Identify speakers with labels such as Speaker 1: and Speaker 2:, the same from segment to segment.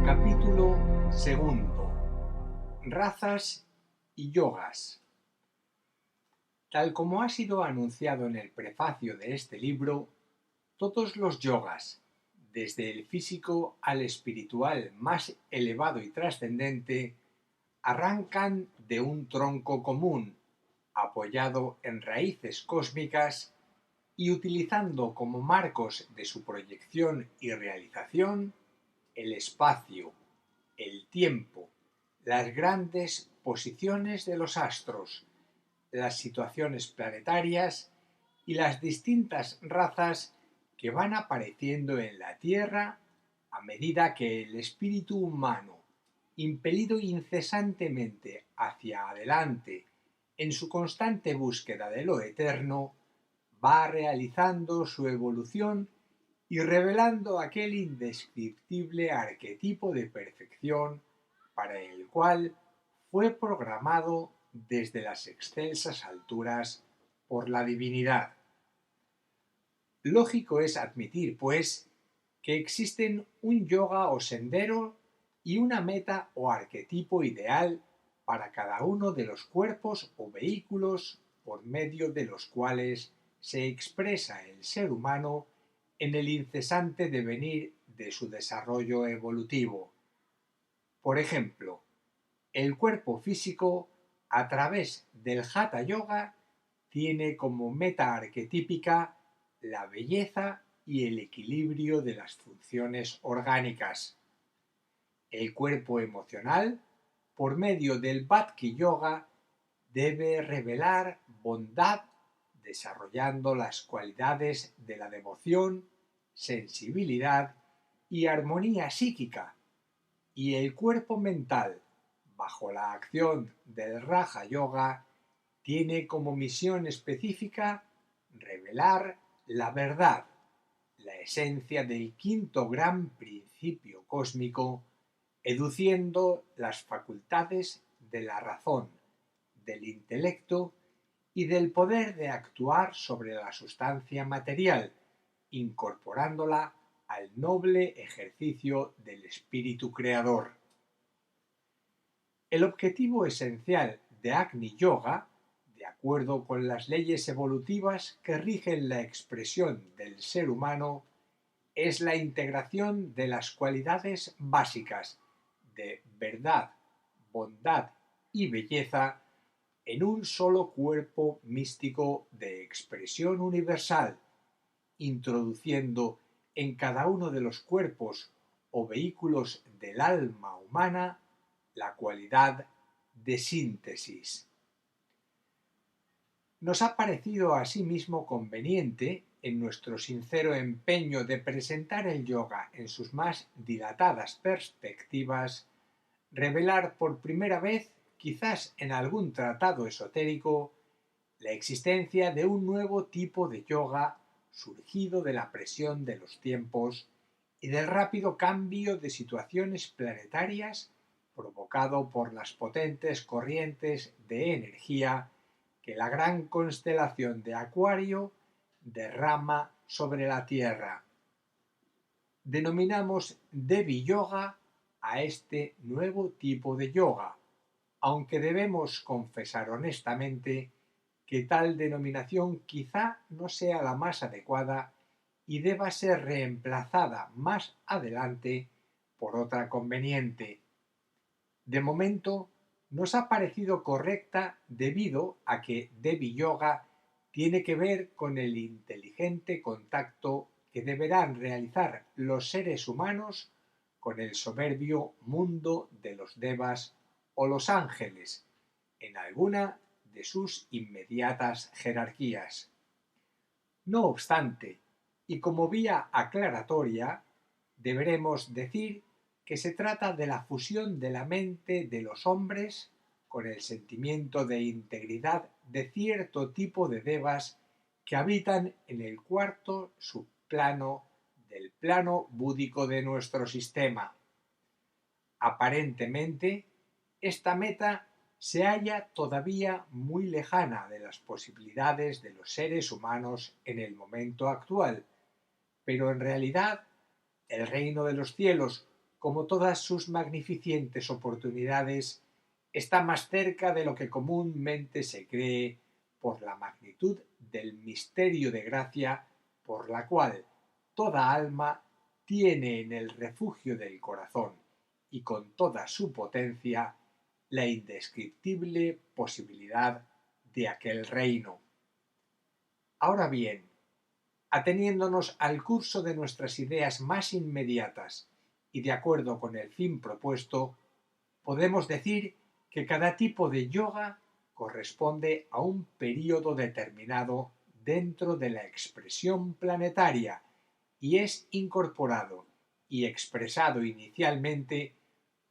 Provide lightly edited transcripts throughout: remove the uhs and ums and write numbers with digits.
Speaker 1: Capítulo segundo. Razas y yogas. Tal como ha sido anunciado en el prefacio de este libro, todos los yogas, desde el físico al espiritual más elevado y trascendente, arrancan de un tronco común, apoyado en raíces cósmicas y utilizando como marcos de su proyección y realización el espacio, el tiempo, las grandes posiciones de los astros, las situaciones planetarias y las distintas razas que van apareciendo en la Tierra a medida que el espíritu humano, impelido incesantemente hacia adelante en su constante búsqueda de lo eterno, va realizando su evolución y revelando aquel indescriptible arquetipo de perfección para el cual fue programado desde las excelsas alturas por la divinidad. Lógico es admitir, pues, que existen un yoga o sendero y una meta o arquetipo ideal para cada uno de los cuerpos o vehículos por medio de los cuales se expresa el ser humano en el incesante devenir de su desarrollo evolutivo. Por ejemplo, el cuerpo físico, a través del Hatha Yoga, tiene como meta arquetípica la belleza y el equilibrio de las funciones orgánicas. El cuerpo emocional, por medio del Bhakti Yoga, debe revelar bondad desarrollando las cualidades de la devoción, sensibilidad y armonía psíquica, y el cuerpo mental, bajo la acción del Raja Yoga, tiene como misión específica revelar la verdad, la esencia del quinto gran principio cósmico, educiendo las facultades de la razón, del intelecto y del poder de actuar sobre la sustancia material, incorporándola al noble ejercicio del espíritu creador. El objetivo esencial de Agni Yoga, de acuerdo con las leyes evolutivas que rigen la expresión del ser humano, es la integración de las cualidades básicas de verdad, bondad y belleza en un solo cuerpo místico de expresión universal, introduciendo en cada uno de los cuerpos o vehículos del alma humana la cualidad de síntesis. Nos ha parecido asimismo conveniente, en nuestro sincero empeño de presentar el yoga en sus más dilatadas perspectivas, revelar por primera vez, quizás en algún tratado esotérico, la existencia de un nuevo tipo de yoga surgido de la presión de los tiempos y del rápido cambio de situaciones planetarias provocado por las potentes corrientes de energía que la gran constelación de Acuario derrama sobre la Tierra. Denominamos Devi Yoga a este nuevo tipo de yoga, aunque debemos confesar honestamente que tal denominación quizá no sea la más adecuada y deba ser reemplazada más adelante por otra conveniente. De momento, nos ha parecido correcta debido a que Devi Yoga tiene que ver con el inteligente contacto que deberán realizar los seres humanos con el soberbio mundo de los devas o los ángeles, en alguna de sus inmediatas jerarquías. No obstante, y como vía aclaratoria, deberemos decir que se trata de la fusión de la mente de los hombres con el sentimiento de integridad de cierto tipo de devas que habitan en el cuarto subplano del plano búdico de nuestro sistema. Aparentemente, esta meta se halla todavía muy lejana de las posibilidades de los seres humanos en el momento actual, pero en realidad el reino de los cielos, como todas sus magnificentes oportunidades, está más cerca de lo que comúnmente se cree por la magnitud del misterio de gracia por la cual toda alma tiene en el refugio del corazón y con toda su potencia la indescriptible posibilidad de aquel reino. Ahora bien, ateniéndonos al curso de nuestras ideas más inmediatas y de acuerdo con el fin propuesto, podemos decir que cada tipo de yoga corresponde a un período determinado dentro de la expresión planetaria y es incorporado y expresado inicialmente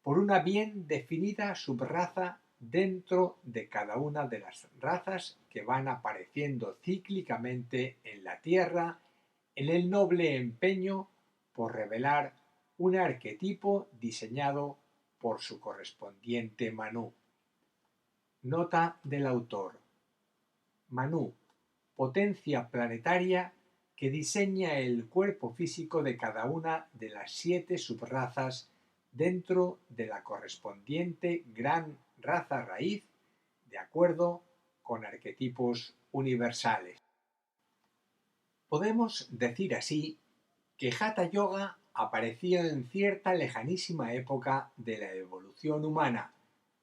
Speaker 1: por una bien definida subraza dentro de cada una de las razas que van apareciendo cíclicamente en la Tierra en el noble empeño por revelar un arquetipo diseñado por su correspondiente Manú. Nota del autor. Manú, potencia planetaria que diseña el cuerpo físico de cada una de las 7 subrazas dentro de la correspondiente gran raza raíz de acuerdo con arquetipos universales. Podemos decir así que Hatha Yoga apareció en cierta lejanísima época de la evolución humana,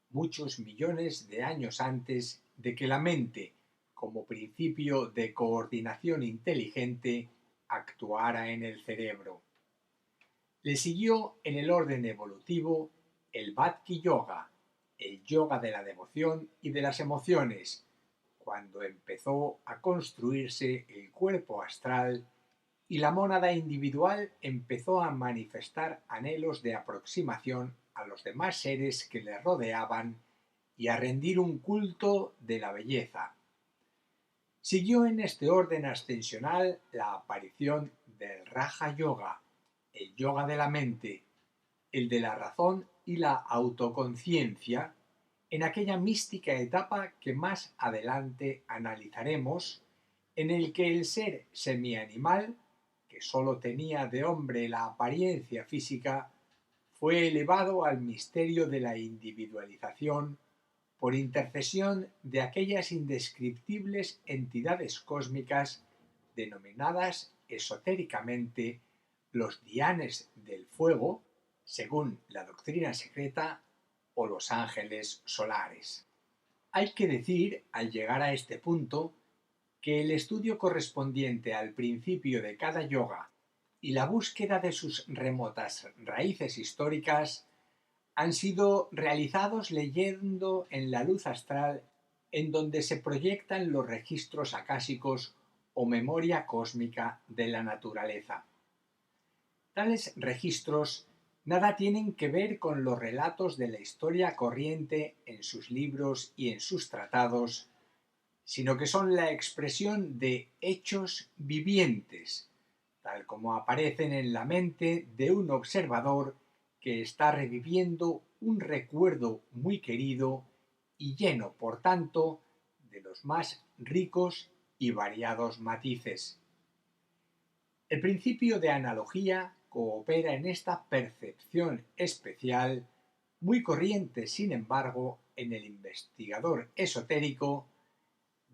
Speaker 1: muchos millones de años antes de que la mente, como principio de coordinación inteligente, actuara en el cerebro. Le siguió en el orden evolutivo el Bhakti Yoga, el yoga de la devoción y de las emociones, cuando empezó a construirse el cuerpo astral y la mónada individual empezó a manifestar anhelos de aproximación a los demás seres que le rodeaban y a rendir un culto de la belleza. Siguió en este orden ascensional la aparición del Raja Yoga, el yoga de la mente, el de la razón y la autoconciencia, en aquella mística etapa que más adelante analizaremos, en el que el ser semianimal, que sólo tenía de hombre la apariencia física, fue elevado al misterio de la individualización por intercesión de aquellas indescriptibles entidades cósmicas denominadas esotéricamente los Dianes del Fuego, según la doctrina secreta, o los ángeles solares. Hay que decir, al llegar a este punto, que el estudio correspondiente al principio de cada yoga y la búsqueda de sus remotas raíces históricas han sido realizados leyendo en la luz astral en donde se proyectan los registros acásicos o memoria cósmica de la naturaleza. Tales registros nada tienen que ver con los relatos de la historia corriente en sus libros y en sus tratados, sino que son la expresión de hechos vivientes, tal como aparecen en la mente de un observador que está reviviendo un recuerdo muy querido y lleno, por tanto, de los más ricos y variados matices. El principio de analogía coopera en esta percepción especial, muy corriente, sin embargo, en el investigador esotérico,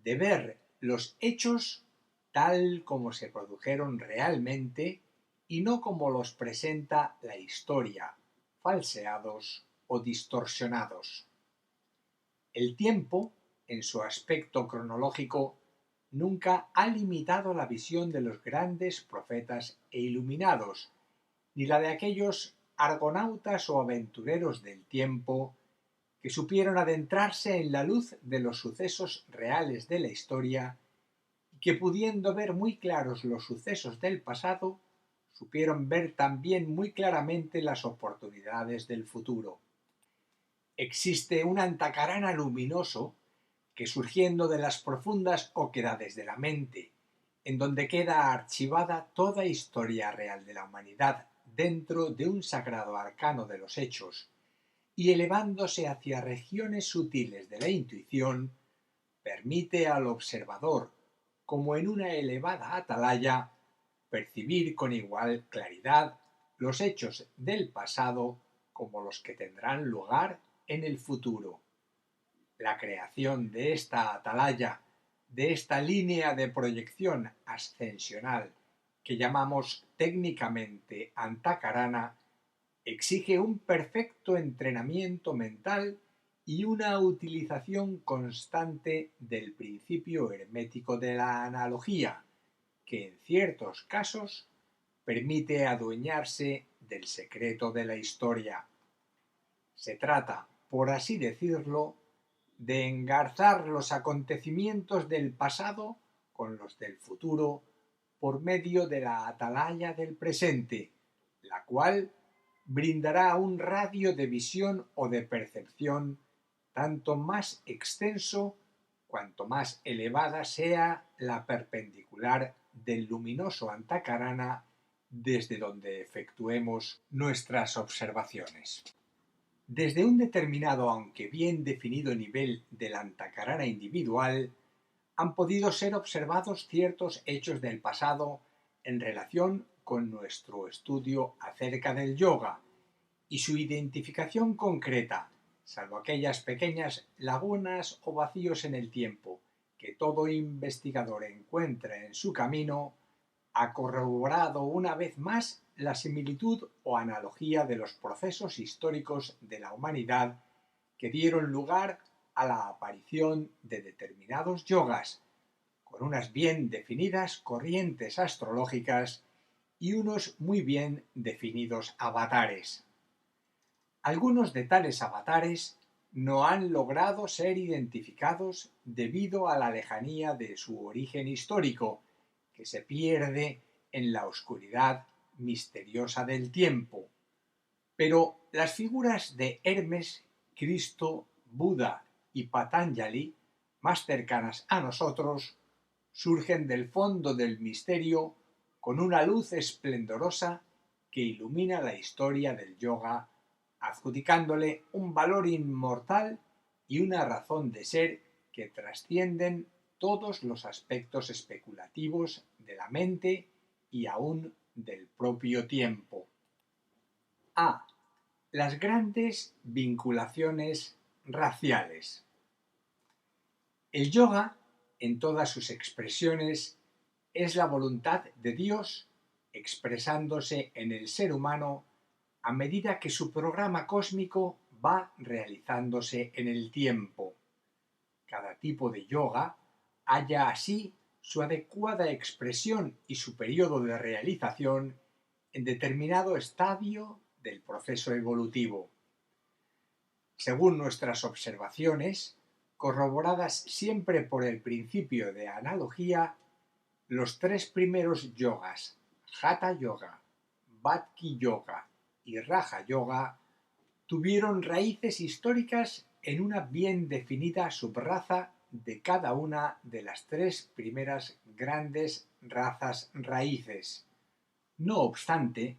Speaker 1: de ver los hechos tal como se produjeron realmente y no como los presenta la historia, falseados o distorsionados. El tiempo, en su aspecto cronológico, nunca ha limitado la visión de los grandes profetas e iluminados, ni la de aquellos argonautas o aventureros del tiempo que supieron adentrarse en la luz de los sucesos reales de la historia y que, pudiendo ver muy claros los sucesos del pasado, supieron ver también muy claramente las oportunidades del futuro. Existe un antakarana luminoso que, surgiendo de las profundas oquedades de la mente, en donde queda archivada toda historia real de la humanidad dentro de un sagrado arcano de los hechos, y elevándose hacia regiones sutiles de la intuición, permite al observador, como en una elevada atalaya, percibir con igual claridad los hechos del pasado como los que tendrán lugar en el futuro. La creación de esta atalaya, de esta línea de proyección ascensional que llamamos técnicamente antakarana, exige un perfecto entrenamiento mental y una utilización constante del principio hermético de la analogía, que en ciertos casos permite adueñarse del secreto de la historia. Se trata, por así decirlo, de engarzar los acontecimientos del pasado con los del futuro por medio de la atalaya del presente, la cual brindará un radio de visión o de percepción tanto más extenso cuanto más elevada sea la perpendicular del luminoso antakarana desde donde efectuemos nuestras observaciones. Desde un determinado aunque bien definido nivel del antakarana individual, han podido ser observados ciertos hechos del pasado en relación con nuestro estudio acerca del yoga y su identificación concreta, salvo aquellas pequeñas lagunas o vacíos en el tiempo que todo investigador encuentra en su camino, ha corroborado una vez más la similitud o analogía de los procesos históricos de la humanidad que dieron lugar a la aparición de determinados yogas, con unas bien definidas corrientes astrológicas y unos muy bien definidos avatares. Algunos de tales avatares no han logrado ser identificados debido a la lejanía de su origen histórico, que se pierde en la oscuridad misteriosa del tiempo. Pero las figuras de Hermes, Cristo, Buda y Patanjali, más cercanas a nosotros, surgen del fondo del misterio con una luz esplendorosa que ilumina la historia del yoga, adjudicándole un valor inmortal y una razón de ser que trascienden todos los aspectos especulativos de la mente y aún del propio tiempo. A. Las grandes vinculaciones raciales. El yoga, en todas sus expresiones, es la voluntad de Dios expresándose en el ser humano a medida que su programa cósmico va realizándose en el tiempo. Cada tipo de yoga halla así su adecuada expresión y su periodo de realización en determinado estadio del proceso evolutivo. Según nuestras observaciones, corroboradas siempre por el principio de analogía, los tres primeros yogas, Hatha Yoga, Bhakti Yoga y Raja Yoga, tuvieron raíces históricas en una bien definida subraza de cada una de las tres primeras grandes razas raíces. No obstante,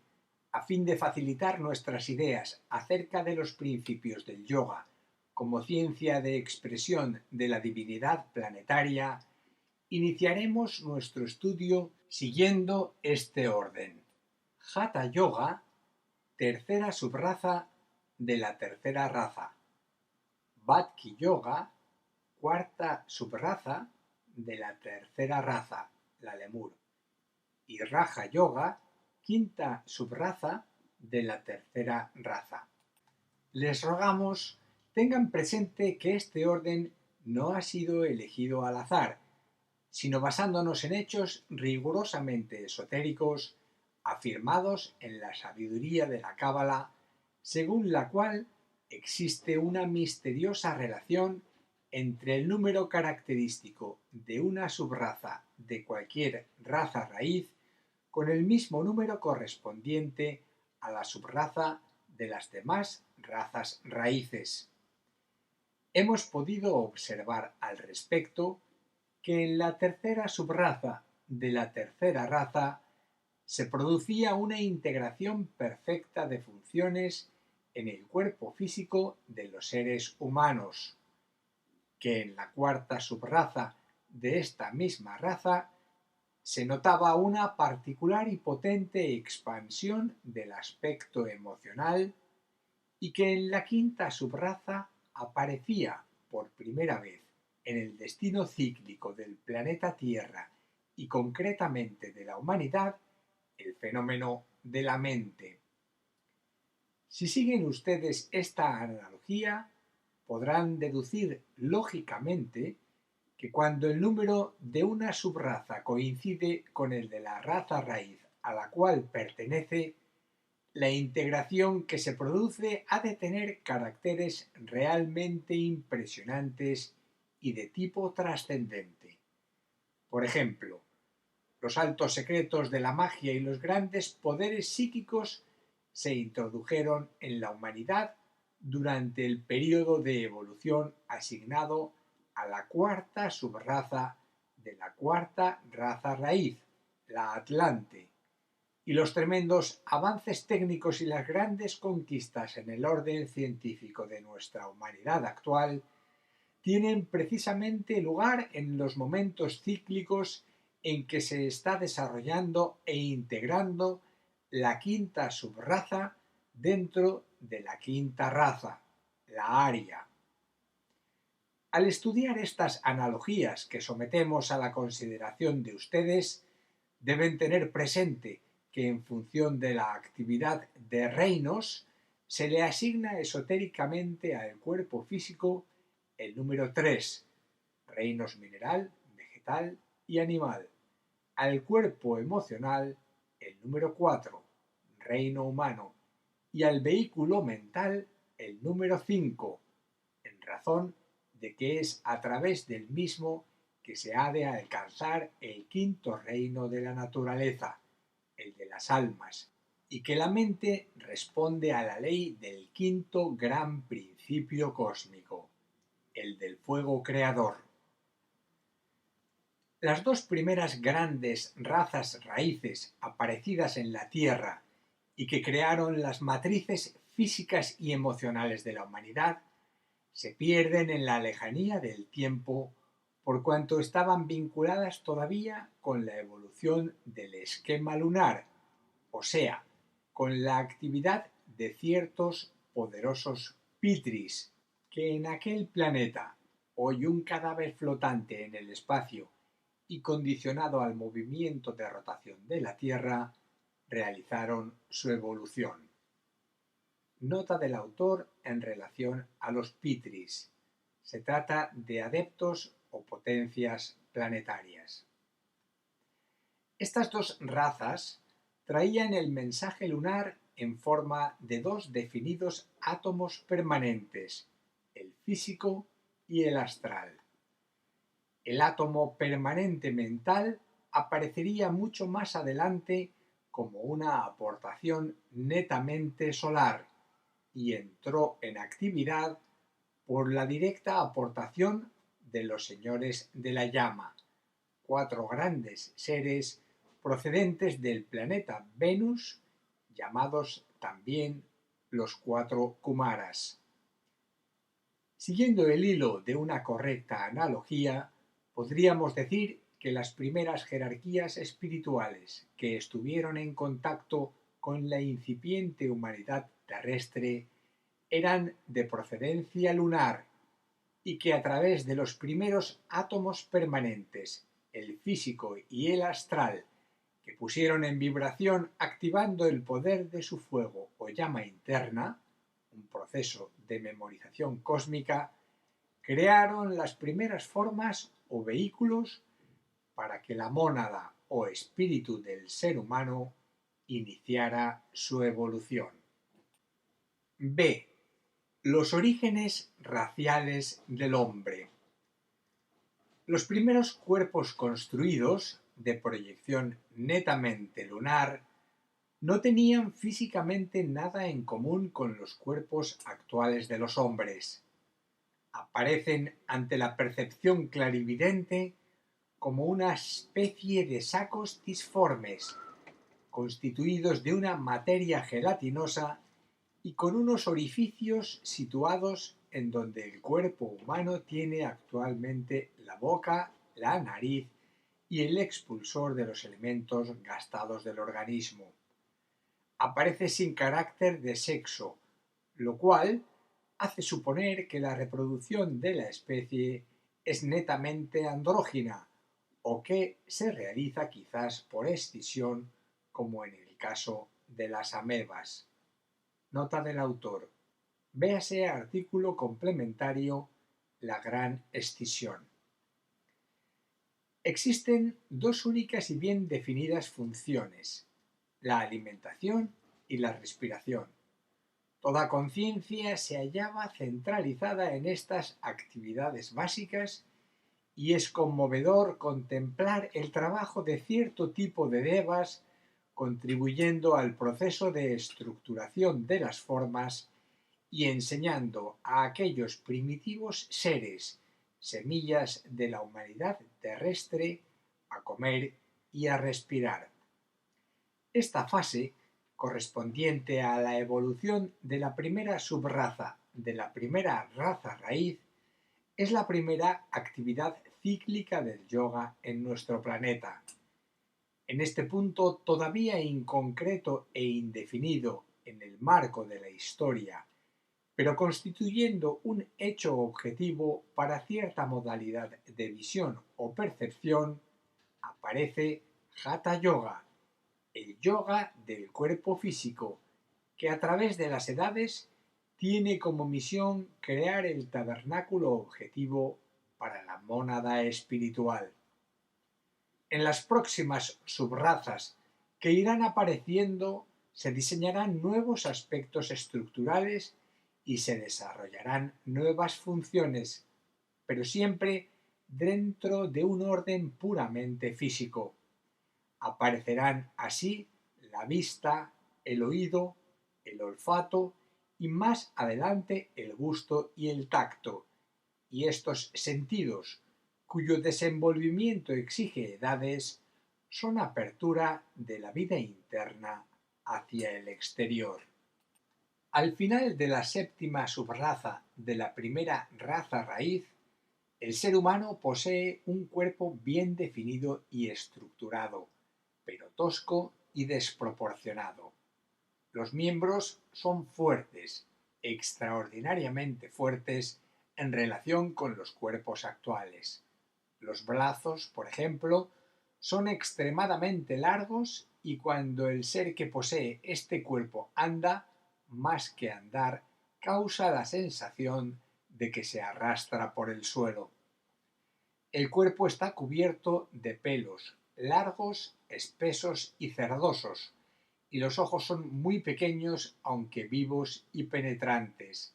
Speaker 1: a fin de facilitar nuestras ideas acerca de los principios del yoga como ciencia de expresión de la divinidad planetaria, iniciaremos nuestro estudio siguiendo este orden. Hatha Yoga, tercera subraza de la tercera raza. Bhakti Yoga, cuarta subraza de la tercera raza, la lemur. Y Raja Yoga, quinta subraza de la tercera raza. Les rogamos tengan presente que este orden no ha sido elegido al azar, sino basándonos en hechos rigurosamente esotéricos afirmados en la sabiduría de la Cábala, según la cual existe una misteriosa relación entre el número característico de una subraza de cualquier raza raíz con el mismo número correspondiente a la subraza de las demás razas raíces. Hemos podido observar al respecto que en la tercera subraza de la tercera raza se producía una integración perfecta de funciones en el cuerpo físico de los seres humanos, que en la cuarta subraza de esta misma raza se notaba una particular y potente expansión del aspecto emocional y que en la quinta subraza aparecía por primera vez en el destino cíclico del planeta Tierra y concretamente de la humanidad el fenómeno de la mente. Si siguen ustedes esta analogía, podrán deducir lógicamente que cuando el número de una subraza coincide con el de la raza raíz a la cual pertenece, la integración que se produce ha de tener caracteres realmente impresionantes y de tipo trascendente. Por ejemplo, los altos secretos de la magia y los grandes poderes psíquicos se introdujeron en la humanidad durante el período de evolución asignado a la cuarta subraza de la cuarta raza raíz, la Atlante, y los tremendos avances técnicos y las grandes conquistas en el orden científico de nuestra humanidad actual tienen precisamente lugar en los momentos cíclicos en que se está desarrollando e integrando la quinta subraza dentro de la quinta raza, la Aria. Al estudiar estas analogías que sometemos a la consideración de ustedes, deben tener presente que en función de la actividad de reinos se le asigna esotéricamente al cuerpo físico el número 3, reinos mineral, vegetal y animal, al cuerpo emocional el número 4, reino humano, y al vehículo mental el número 5, en razón de que es a través del mismo que se ha de alcanzar el quinto reino de la naturaleza, el de las almas, y que la mente responde a la ley del quinto gran principio cósmico, el del fuego creador. Las dos primeras grandes razas raíces aparecidas en la Tierra y que crearon las matrices físicas y emocionales de la humanidad se pierden en la lejanía del tiempo por cuanto estaban vinculadas todavía con la evolución del esquema lunar, o sea, con la actividad de ciertos poderosos pitris, que en aquel planeta, hoy un cadáver flotante en el espacio y condicionado al movimiento de rotación de la Tierra, realizaron su evolución. Nota del autor en relación a los pitris. Se trata de adeptos o potencias planetarias. Estas dos razas traían el mensaje lunar en forma de dos definidos átomos permanentes, el físico y el astral. El átomo permanente mental aparecería mucho más adelante como una aportación netamente solar y entró en actividad por la directa aportación de los señores de la llama, cuatro grandes seres procedentes del planeta Venus, llamados también los cuatro Kumaras. Siguiendo el hilo de una correcta analogía, podríamos decir que las primeras jerarquías espirituales que estuvieron en contacto con la incipiente humanidad terrestre eran de procedencia lunar y que a través de los primeros átomos permanentes, el físico y el astral, que pusieron en vibración activando el poder de su fuego o llama interna, un proceso de memorización cósmica, crearon las primeras formas o vehículos para que la mónada o espíritu del ser humano iniciara su evolución. B. Los orígenes raciales del hombre. Los primeros cuerpos construidos, de proyección netamente lunar, no tenían físicamente nada en común con los cuerpos actuales de los hombres. Aparecen ante la percepción clarividente como una especie de sacos disformes, constituidos de una materia gelatinosa y con unos orificios situados en donde el cuerpo humano tiene actualmente la boca, la nariz y el expulsor de los elementos gastados del organismo. Aparece sin carácter de sexo, lo cual hace suponer que la reproducción de la especie es netamente andrógina o que se realiza quizás por escisión, como en el caso de las amebas. Nota del autor. Véase artículo complementario La gran escisión. Existen dos únicas y bien definidas funciones, la alimentación y la respiración. Toda conciencia se hallaba centralizada en estas actividades básicas y es conmovedor contemplar el trabajo de cierto tipo de devas contribuyendo al proceso de estructuración de las formas y enseñando a aquellos primitivos seres, semillas de la humanidad terrestre, a comer y a respirar. Esta fase, correspondiente a la evolución de la primera subraza de la primera raza raíz, es la primera actividad cíclica del yoga en nuestro planeta. En este punto todavía inconcreto e indefinido en el marco de la historia, pero constituyendo un hecho objetivo para cierta modalidad de visión o percepción, aparece Hatha Yoga, el yoga del cuerpo físico, que a través de las edades tiene como misión crear el tabernáculo objetivo para la mónada espiritual. En las próximas subrazas que irán apareciendo se diseñarán nuevos aspectos estructurales y se desarrollarán nuevas funciones, pero siempre dentro de un orden puramente físico. Aparecerán así la vista, el oído, el olfato y más adelante el gusto y el tacto, y estos sentidos, cuyo desenvolvimiento exige edades, son apertura de la vida interna hacia el exterior. Al final de la séptima subraza de la primera raza raíz, el ser humano posee un cuerpo bien definido y estructurado, pero tosco y desproporcionado. Los miembros son fuertes, extraordinariamente fuertes en relación con los cuerpos actuales. Los brazos, por ejemplo, son extremadamente largos y cuando el ser que posee este cuerpo anda, más que andar, causa la sensación de que se arrastra por el suelo. El cuerpo está cubierto de pelos, largos, espesos y cerdosos, y los ojos son muy pequeños aunque vivos y penetrantes,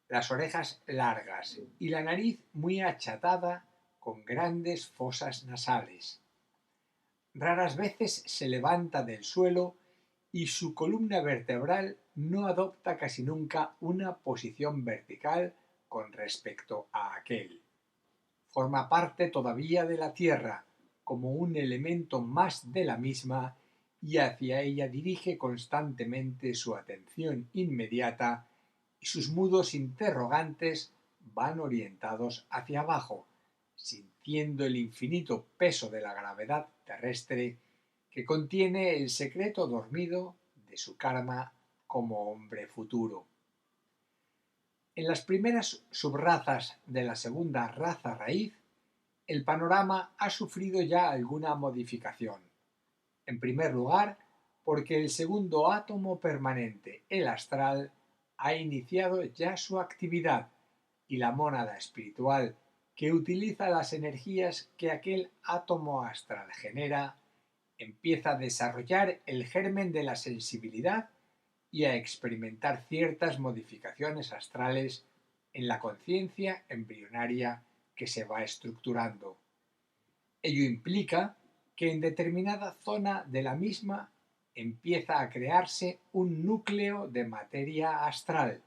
Speaker 1: las orejas largas y la nariz muy achatada con grandes fosas nasales. Raras veces se levanta del suelo y su columna vertebral no adopta casi nunca una posición vertical con respecto a aquel. Forma parte todavía de la tierra como un elemento más de la misma y hacia ella dirige constantemente su atención inmediata y sus mudos interrogantes van orientados hacia abajo, sintiendo el infinito peso de la gravedad terrestre que contiene el secreto dormido de su karma como hombre futuro. En las primeras subrazas de la segunda raza raíz, el panorama ha sufrido ya alguna modificación. En primer lugar, porque el segundo átomo permanente, el astral, ha iniciado ya su actividad y la mónada espiritual, que utiliza las energías que aquel átomo astral genera, empieza a desarrollar el germen de la sensibilidad y a experimentar ciertas modificaciones astrales en la conciencia embrionaria que se va estructurando. Ello implica que en determinada zona de la misma empieza a crearse un núcleo de materia astral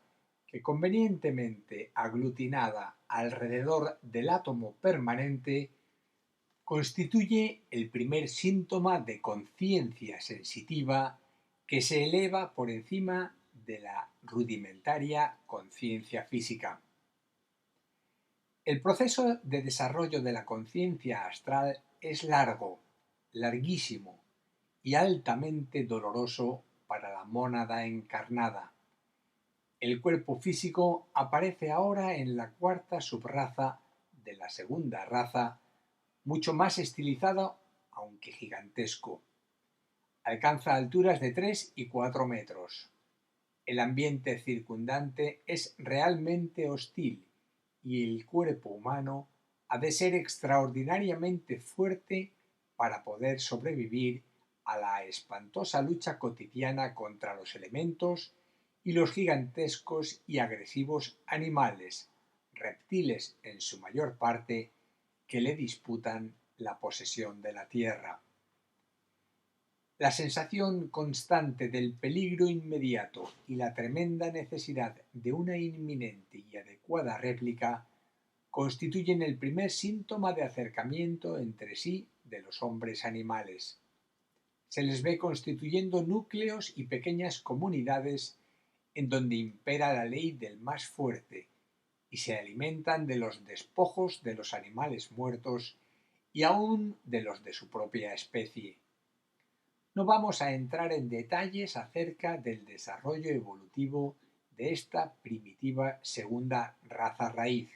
Speaker 1: que convenientemente aglutinada alrededor del átomo permanente, constituye el primer síntoma de conciencia sensitiva que se eleva por encima de la rudimentaria conciencia física. El proceso de desarrollo de la conciencia astral es largo, larguísimo y altamente doloroso para la mónada encarnada. El cuerpo físico aparece ahora en la cuarta subraza de la segunda raza, mucho más estilizado, aunque gigantesco. Alcanza alturas de 3 y 4 metros. El ambiente circundante es realmente hostil y el cuerpo humano ha de ser extraordinariamente fuerte para poder sobrevivir a la espantosa lucha cotidiana contra los elementos y los gigantescos y agresivos animales, reptiles en su mayor parte, que le disputan la posesión de la tierra. La sensación constante del peligro inmediato y la tremenda necesidad de una inminente y adecuada réplica constituyen el primer síntoma de acercamiento entre sí de los hombres animales. Se les ve constituyendo núcleos y pequeñas comunidades en donde impera la ley del más fuerte y se alimentan de los despojos de los animales muertos y aún de los de su propia especie. No vamos a entrar en detalles acerca del desarrollo evolutivo de esta primitiva segunda raza raíz,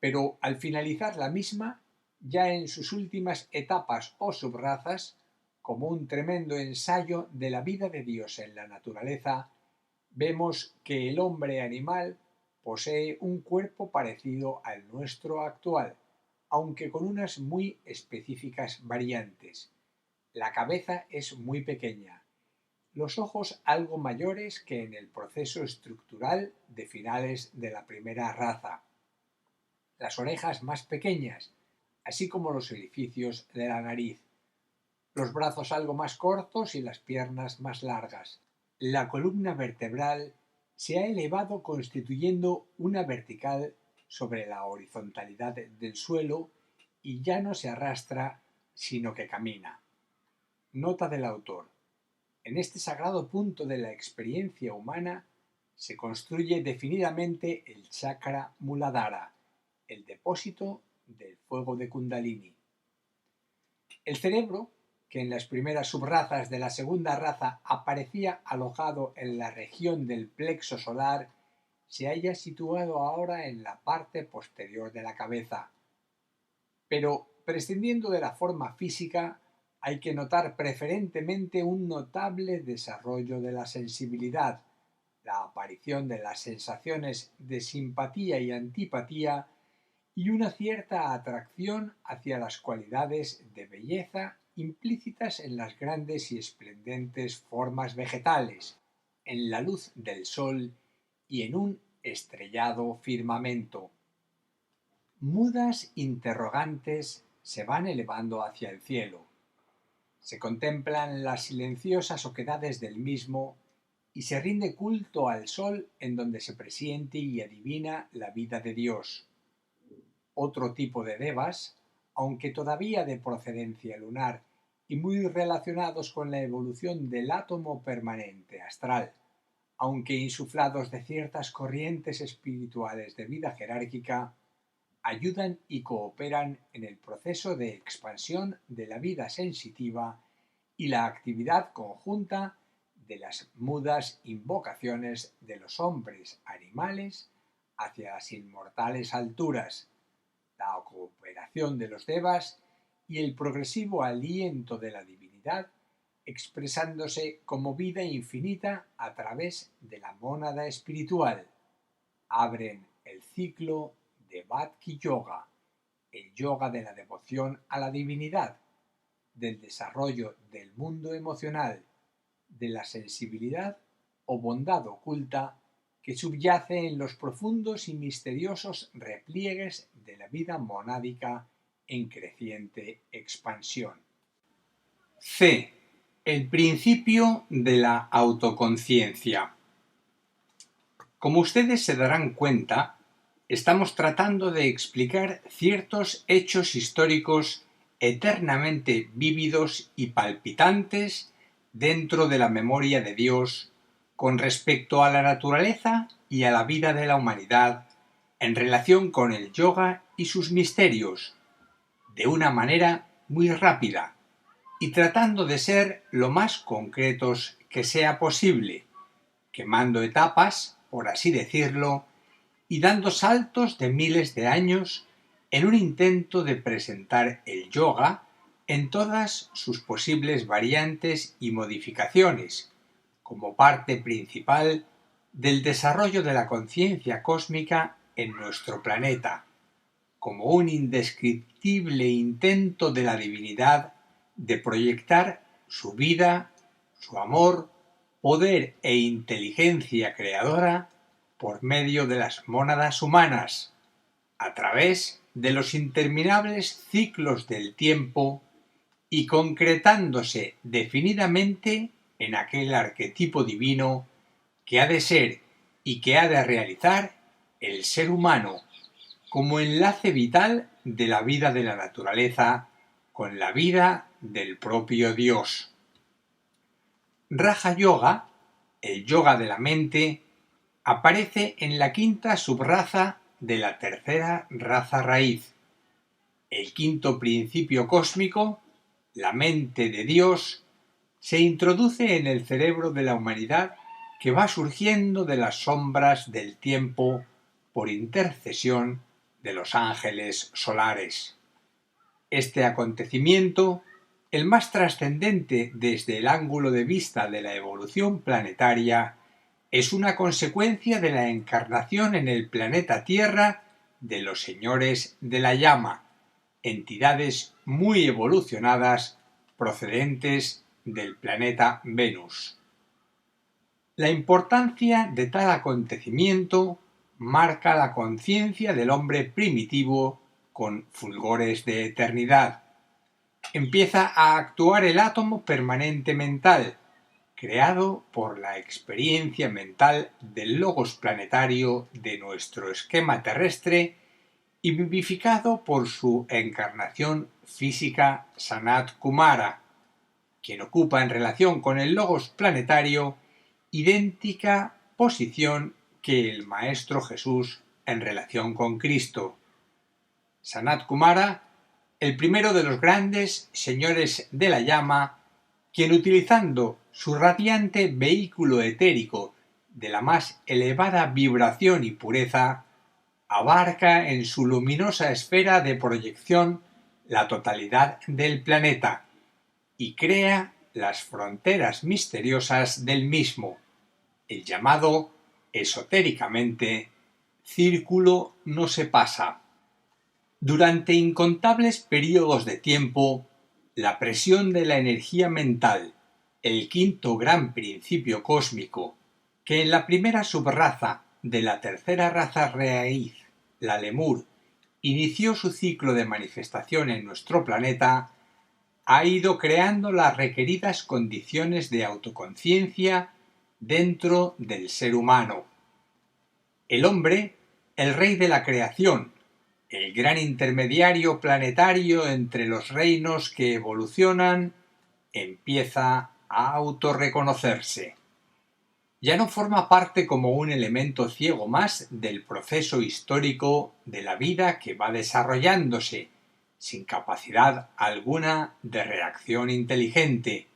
Speaker 1: pero al finalizar la misma, ya en sus últimas etapas o subrazas, como un tremendo ensayo de la vida de Dios en la naturaleza, vemos que el hombre animal posee un cuerpo parecido al nuestro actual, aunque con unas muy específicas variantes. La cabeza es muy pequeña, los ojos algo mayores que en el proceso estructural de finales de la primera raza, las orejas más pequeñas, así como los orificios de la nariz, los brazos algo más cortos y las piernas más largas. La columna vertebral se ha elevado constituyendo una vertical sobre la horizontalidad del suelo y ya no se arrastra, sino que camina. Nota del autor. En este sagrado punto de la experiencia humana se construye definidamente el chakra Muladhara, el depósito del fuego de Kundalini. El cerebro, que en las primeras subrazas de la segunda raza aparecía alojado en la región del plexo solar, se halla situado ahora en la parte posterior de la cabeza. Pero, prescindiendo de la forma física, hay que notar preferentemente un notable desarrollo de la sensibilidad, la aparición de las sensaciones de simpatía y antipatía y una cierta atracción hacia las cualidades de belleza implícitas en las grandes y esplendentes formas vegetales, en la luz del sol y en un estrellado firmamento. Mudas interrogantes se van elevando hacia el cielo. Se contemplan las silenciosas oquedades del mismo y se rinde culto al sol en donde se presiente y adivina la vida de Dios. Otro tipo de devas, aunque todavía de procedencia lunar y muy relacionados con la evolución del átomo permanente astral, aunque insuflados de ciertas corrientes espirituales de vida jerárquica, ayudan y cooperan en el proceso de expansión de la vida sensitiva y la actividad conjunta de las mudas invocaciones de los hombres animales hacia las inmortales alturas, la cooperación de los devas y el progresivo aliento de la divinidad expresándose como vida infinita a través de la mónada espiritual, abren el ciclo de Bhakti Yoga, el yoga de la devoción a la divinidad, del desarrollo del mundo emocional, de la sensibilidad o bondad oculta que subyace en los profundos y misteriosos repliegues de la vida monádica en creciente expansión. C. El principio de la autoconciencia. Como ustedes se darán cuenta, estamos tratando de explicar ciertos hechos históricos eternamente vívidos y palpitantes dentro de la memoria de Dios con respecto a la naturaleza y a la vida de la humanidad en relación con el yoga y sus misterios, de una manera muy rápida y tratando de ser lo más concretos que sea posible, quemando etapas, por así decirlo, y dando saltos de miles de años en un intento de presentar el yoga en todas sus posibles variantes y modificaciones, como parte principal del desarrollo de la conciencia cósmica en nuestro planeta, como un indescriptible intento de la divinidad de proyectar su vida, su amor, poder e inteligencia creadora por medio de las mónadas humanas, a través de los interminables ciclos del tiempo y concretándose definidamente en aquel arquetipo divino que ha de ser y que ha de realizar el ser humano como enlace vital de la vida de la naturaleza con la vida del propio Dios. Raja Yoga, el yoga de la mente, aparece en la quinta subraza de la tercera raza raíz. El quinto principio cósmico, la mente de Dios, se introduce en el cerebro de la humanidad que va surgiendo de las sombras del tiempo por intercesión de los ángeles solares. Este acontecimiento, el más trascendente desde el ángulo de vista de la evolución planetaria, es una consecuencia de la encarnación en el planeta Tierra de los señores de la llama, entidades muy evolucionadas procedentes del planeta Venus. La importancia de tal acontecimiento marca la conciencia del hombre primitivo con fulgores de eternidad. Empieza a actuar el átomo permanente mental, creado por la experiencia mental del logos planetario de nuestro esquema terrestre y vivificado por su encarnación física Sanat Kumara, quien ocupa en relación con el logos planetario idéntica posición que el Maestro Jesús en relación con Cristo. Sanat Kumara, el primero de los grandes señores de la llama, quien utilizando su radiante vehículo etérico de la más elevada vibración y pureza, abarca en su luminosa esfera de proyección la totalidad del planeta y crea las fronteras misteriosas del mismo, el llamado esotéricamente círculo no se pasa. Durante incontables periodos de tiempo, la presión de la energía mental, el quinto gran principio cósmico, que en la primera subraza de la tercera raza raíz, la Lemur, inició su ciclo de manifestación en nuestro planeta, ha ido creando las requeridas condiciones de autoconciencia dentro del ser humano. El hombre, el rey de la creación, el gran intermediario planetario entre los reinos que evolucionan, empieza a autorreconocerse. Ya no forma parte como un elemento ciego más del proceso histórico de la vida que va desarrollándose, sin capacidad alguna de reacción inteligente.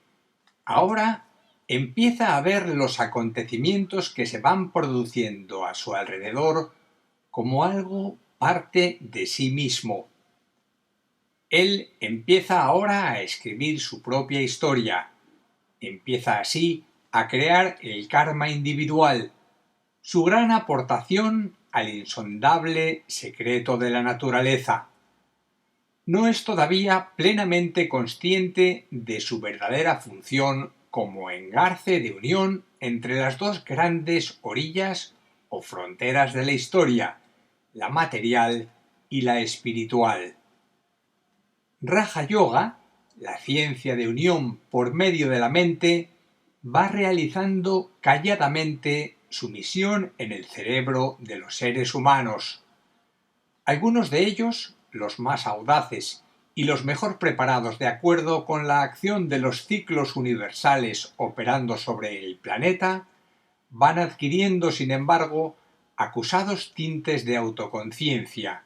Speaker 1: Ahora empieza a ver los acontecimientos que se van produciendo a su alrededor como algo parte de sí mismo. Él empieza ahora a escribir su propia historia. Empieza así a crear el karma individual, su gran aportación al insondable secreto de la naturaleza. No es todavía plenamente consciente de su verdadera función como engarce de unión entre las dos grandes orillas o fronteras de la historia, la material y la espiritual. Raja Yoga, la ciencia de unión por medio de la mente, va realizando calladamente su misión en el cerebro de los seres humanos. Algunos de ellos, los más audaces y los mejor preparados de acuerdo con la acción de los ciclos universales operando sobre el planeta, van adquiriendo, sin embargo, acusados tintes de autoconciencia,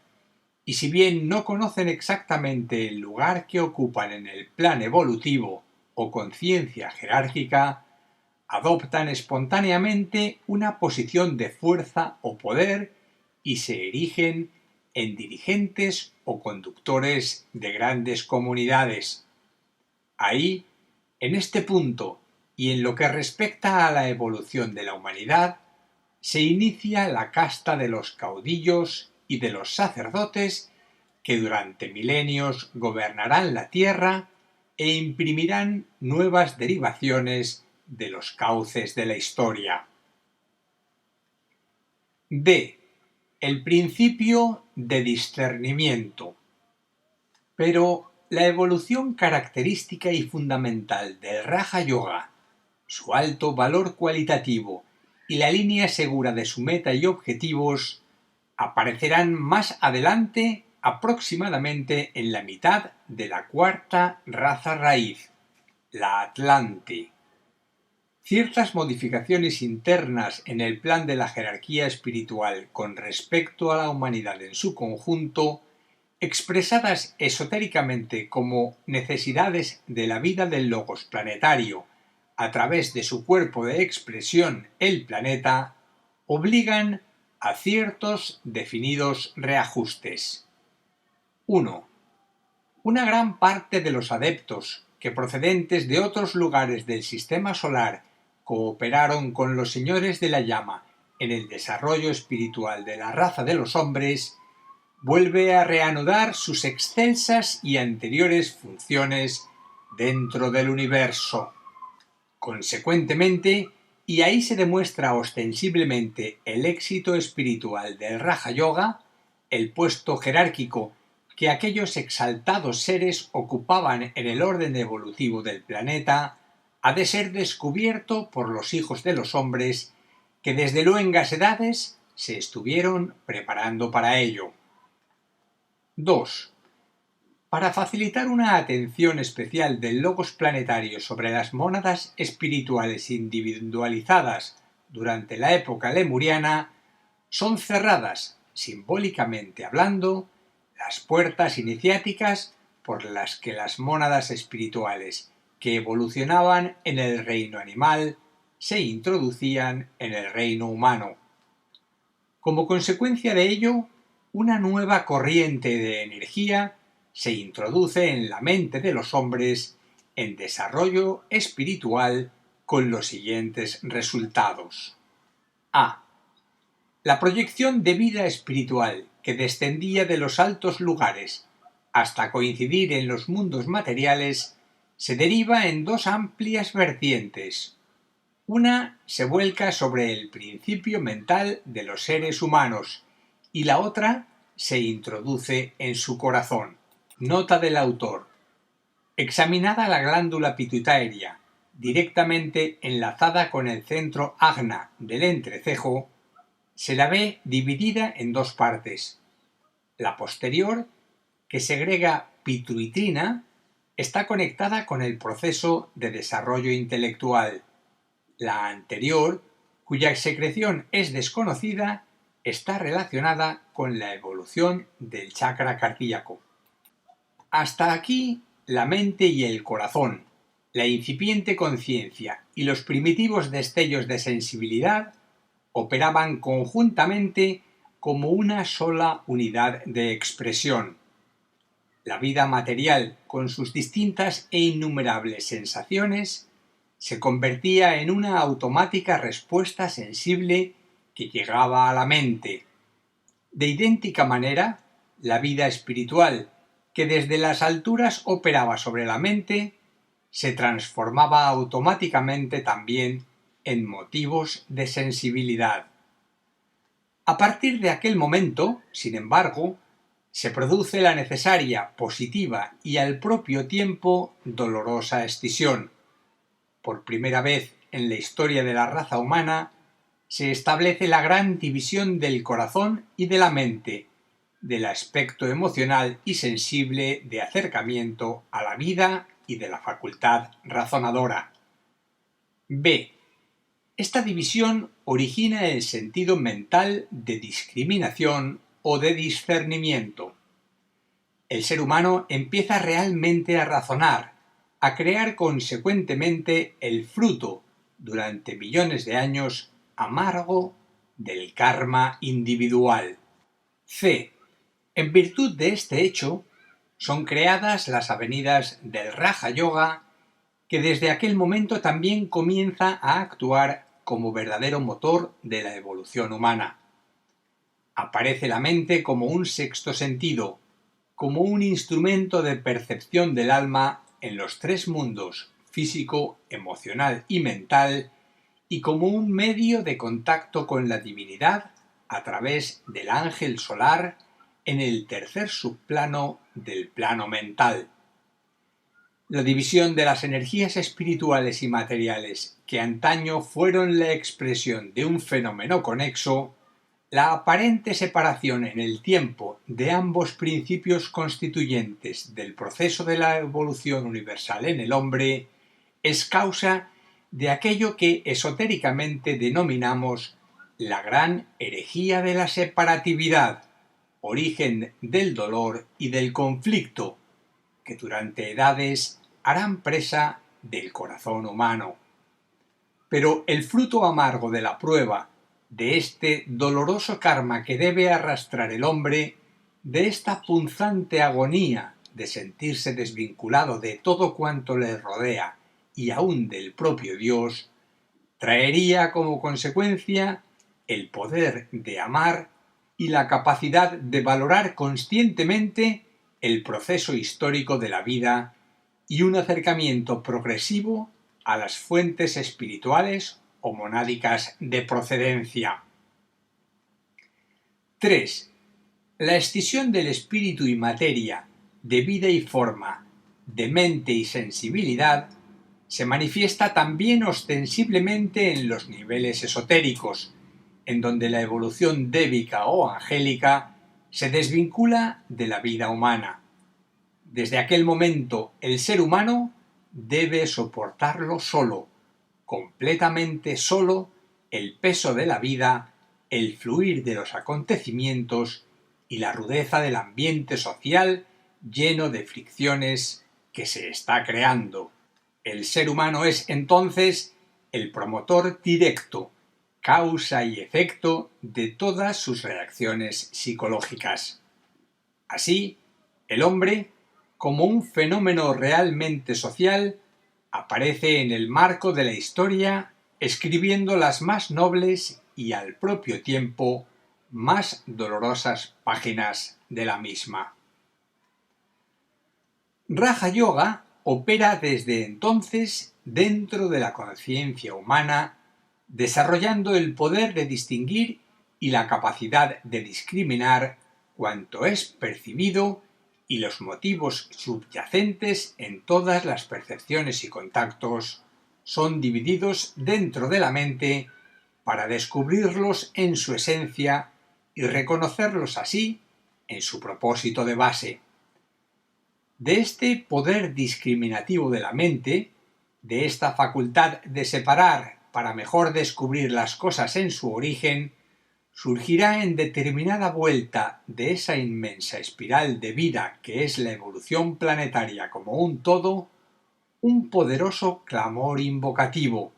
Speaker 1: y si bien no conocen exactamente el lugar que ocupan en el plan evolutivo o conciencia jerárquica, adoptan espontáneamente una posición de fuerza o poder y se erigen en dirigentes o conductores de grandes comunidades. Ahí, en este punto y en lo que respecta a la evolución de la humanidad, se inicia la casta de los caudillos y de los sacerdotes que durante milenios gobernarán la tierra e imprimirán nuevas derivaciones de los cauces de la historia. D. El principio de discernimiento. Pero la evolución característica y fundamental del Raja Yoga, su alto valor cualitativo y la línea segura de su meta y objetivos aparecerán más adelante, aproximadamente en la mitad de la cuarta raza raíz, la Atlante. Ciertas modificaciones internas en el plan de la jerarquía espiritual con respecto a la humanidad en su conjunto, expresadas esotéricamente como necesidades de la vida del logos planetario a través de su cuerpo de expresión, el planeta, obligan a ciertos definidos reajustes. 1. Una gran parte de los adeptos que procedentes de otros lugares del sistema solar cooperaron con los señores de la llama en el desarrollo espiritual de la raza de los hombres, vuelve a reanudar sus excelsas y anteriores funciones dentro del universo. Consecuentemente, y ahí se demuestra ostensiblemente el éxito espiritual del Raja Yoga, el puesto jerárquico que aquellos exaltados seres ocupaban en el orden evolutivo del planeta, ha de ser descubierto por los hijos de los hombres que desde luengas edades se estuvieron preparando para ello. 2. Para facilitar una atención especial del logos planetario sobre las mónadas espirituales individualizadas durante la época lemuriana, son cerradas, simbólicamente hablando, las puertas iniciáticas por las que las mónadas espirituales que evolucionaban en el reino animal se introducían en el reino humano. Como consecuencia de ello, una nueva corriente de energía se introduce en la mente de los hombres en desarrollo espiritual con los siguientes resultados. A. La proyección de vida espiritual que descendía de los altos lugares hasta coincidir en los mundos materiales se deriva en dos amplias vertientes. Una se vuelca sobre el principio mental de los seres humanos y la otra se introduce en su corazón. Nota del autor. Examinada la glándula pituitaria, directamente enlazada con el centro agna del entrecejo, se la ve dividida en dos partes. La posterior, que segrega pituitrina, está conectada con el proceso de desarrollo intelectual. La anterior, cuya secreción es desconocida, está relacionada con la evolución del chakra cardíaco. Hasta aquí, la mente y el corazón, la incipiente conciencia y los primitivos destellos de sensibilidad operaban conjuntamente como una sola unidad de expresión. La vida material, con sus distintas e innumerables sensaciones, se convertía en una automática respuesta sensible que llegaba a la mente. De idéntica manera, la vida espiritual, que desde las alturas operaba sobre la mente, se transformaba automáticamente también en motivos de sensibilidad. A partir de aquel momento, sin embargo, se produce la necesaria, positiva y al propio tiempo dolorosa escisión. Por primera vez en la historia de la raza humana, se establece la gran división del corazón y de la mente, del aspecto emocional y sensible de acercamiento a la vida y de la facultad razonadora. B. Esta división origina el sentido mental de discriminación o de discernimiento. El ser humano empieza realmente a razonar, a crear consecuentemente el fruto, durante millones de años, amargo del karma individual. C. En virtud de este hecho, son creadas las avenidas del Raja Yoga, que desde aquel momento también comienza a actuar como verdadero motor de la evolución humana. Aparece la mente como un sexto sentido, como un instrumento de percepción del alma en los tres mundos, físico, emocional y mental, y como un medio de contacto con la divinidad a través del ángel solar en el tercer subplano del plano mental. La división de las energías espirituales y materiales, que antaño fueron la expresión de un fenómeno conexo, la aparente separación en el tiempo de ambos principios constituyentes del proceso de la evolución universal en el hombre, es causa de aquello que esotéricamente denominamos la gran herejía de la separatividad, origen del dolor y del conflicto, que durante edades harán presa del corazón humano. Pero el fruto amargo de la prueba de este doloroso karma que debe arrastrar el hombre, de esta punzante agonía de sentirse desvinculado de todo cuanto le rodea y aun del propio Dios, traería como consecuencia el poder de amar y la capacidad de valorar conscientemente el proceso histórico de la vida y un acercamiento progresivo a las fuentes espirituales o monádicas de procedencia. 3. La escisión del espíritu y materia, de vida y forma, de mente y sensibilidad, se manifiesta también ostensiblemente en los niveles esotéricos, en donde la evolución débica o angélica se desvincula de la vida humana. Desde aquel momento el ser humano debe soportarlo solo, completamente solo, el peso de la vida, el fluir de los acontecimientos y la rudeza del ambiente social lleno de fricciones que se está creando. El ser humano es entonces el promotor directo, causa y efecto de todas sus reacciones psicológicas. Así, el hombre, como un fenómeno realmente social, aparece en el marco de la historia escribiendo las más nobles y al propio tiempo más dolorosas páginas de la misma. Raja Yoga opera desde entonces dentro de la conciencia humana, desarrollando el poder de distinguir y la capacidad de discriminar cuanto es percibido y los motivos subyacentes en todas las percepciones y contactos son divididos dentro de la mente para descubrirlos en su esencia y reconocerlos así en su propósito de base. De este poder discriminativo de la mente, de esta facultad de separar para mejor descubrir las cosas en su origen, surgirá en determinada vuelta de esa inmensa espiral de vida que es la evolución planetaria como un todo, un poderoso clamor invocativo,